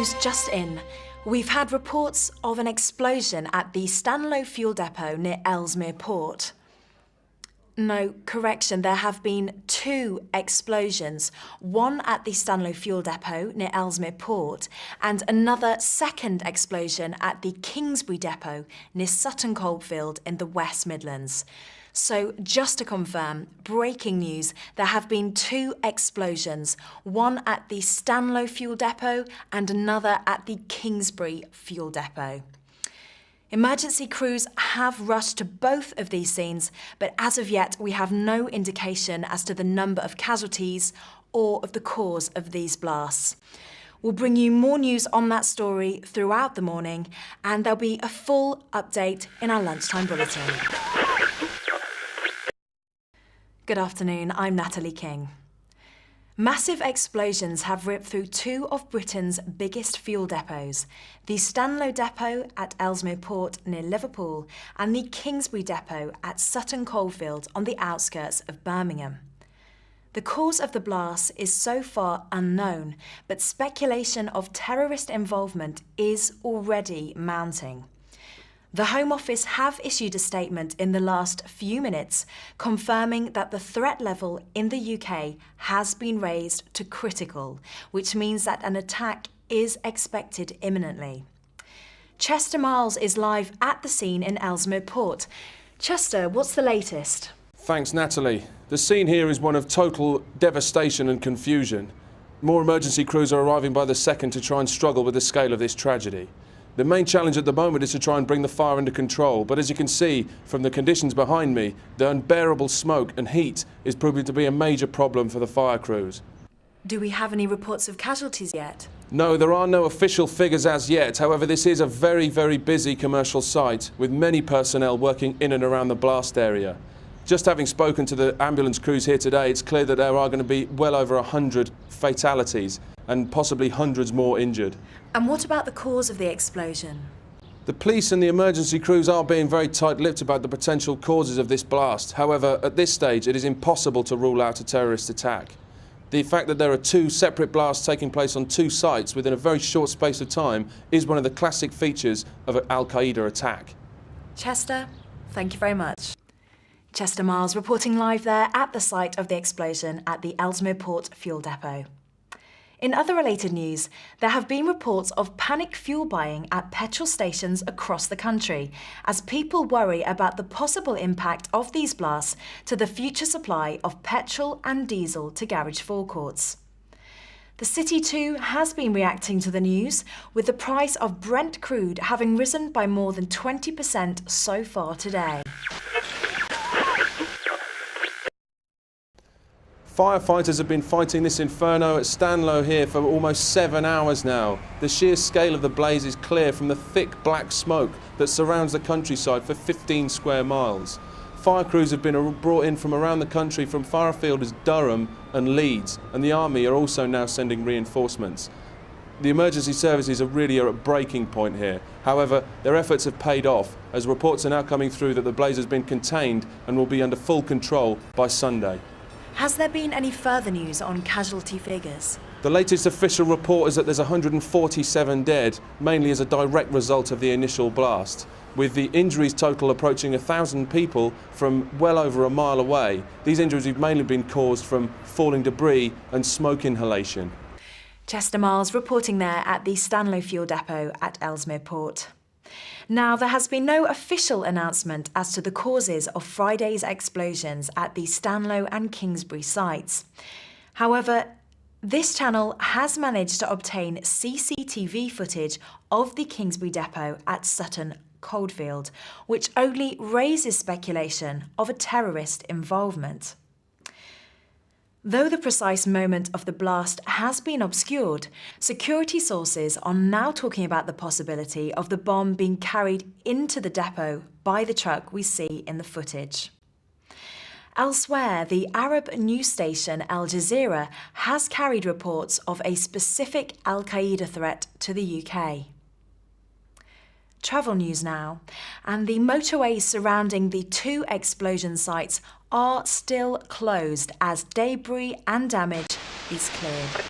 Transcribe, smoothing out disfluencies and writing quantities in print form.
News just in. We've had reports of an explosion at the Stanlow fuel depot near Ellesmere Port. No, correction, there have been two explosions, one at the Stanlow fuel depot near Ellesmere Port and another second explosion at the Kingsbury depot near Sutton Coldfield in the West Midlands. So just to confirm, breaking news, there have been two explosions, one at the Stanlow fuel depot and another at the Kingsbury fuel depot. Emergency crews have rushed to both of these scenes, but as of yet, we have no indication as to the number of casualties or of the cause of these blasts. We'll bring you more news on that story throughout the morning, and there'll be a full update in our lunchtime bulletin. Good afternoon, I'm Natalie King. Massive explosions have ripped through two of Britain's biggest fuel depots, the Stanlow depot at Ellesmere Port near Liverpool and the Kingsbury depot at Sutton Coldfield on the outskirts of Birmingham. The cause of the blast is so far unknown, but speculation of terrorist involvement is already mounting. The Home Office have issued a statement in the last few minutes confirming that the threat level in the UK has been raised to critical, which means that an attack is expected imminently. Chester Miles is live at the scene in Ellesmere Port. Chester, what's the latest? Thanks, Natalie. The scene here is one of total devastation and confusion. More emergency crews are arriving by the second to try and struggle with the scale of this tragedy. The main challenge at the moment is to try and bring the fire under control, but as you can see from the conditions behind me, the unbearable smoke and heat is proving to be a major problem for the fire crews. Do we have any reports of casualties yet? No, there are no official figures as yet. However, this is a very, very busy commercial site with many personnel working in and around the blast area. Just having spoken to the ambulance crews here today, it's clear that there are going to be well over 100 fatalities and possibly hundreds more injured. And what about the cause of the explosion? The police and the emergency crews are being very tight-lipped about the potential causes of this blast. However, at this stage, it is impossible to rule out a terrorist attack. The fact that there are two separate blasts taking place on two sites within a very short space of time is one of the classic features of an Al-Qaeda attack. Chester, thank you very much. Chester Miles reporting live there at the site of the explosion at the Ellesmere Port fuel depot. In other related news, there have been reports of panic fuel buying at petrol stations across the country as people worry about the possible impact of these blasts to the future supply of petrol and diesel to garage forecourts. The city too has been reacting to the news, with the price of Brent crude having risen by more than 20% so far today. Firefighters have been fighting this inferno at Stanlow here for almost 7 hours now. The sheer scale of the blaze is clear from the thick black smoke that surrounds the countryside for 15 square miles. Fire crews have been brought in from around the country from far afield as Durham and Leeds, and the Army are also now sending reinforcements. The emergency services are really at a breaking point here. However, their efforts have paid off as reports are now coming through that the blaze has been contained and will be under full control by Sunday. Has there been any further news on casualty figures? The latest official report is that there's 147 dead, mainly as a direct result of the initial blast, with the injuries total approaching 1,000 people from well over a mile away. These injuries have mainly been caused from falling debris and smoke inhalation. Chester Miles reporting there at the Stanlow fuel depot at Ellesmere Port. Now, there has been no official announcement as to the causes of Friday's explosions at the Stanlow and Kingsbury sites. However, this channel has managed to obtain CCTV footage of the Kingsbury depot at Sutton Coldfield, which only raises speculation of a terrorist involvement. Though the precise moment of the blast has been obscured, security sources are now talking about the possibility of the bomb being carried into the depot by the truck we see in the footage. Elsewhere, the Arab news station Al Jazeera has carried reports of a specific Al-Qaeda threat to the UK. Travel news now, and the motorways surrounding the two explosion sites are still closed as debris and damage is cleared.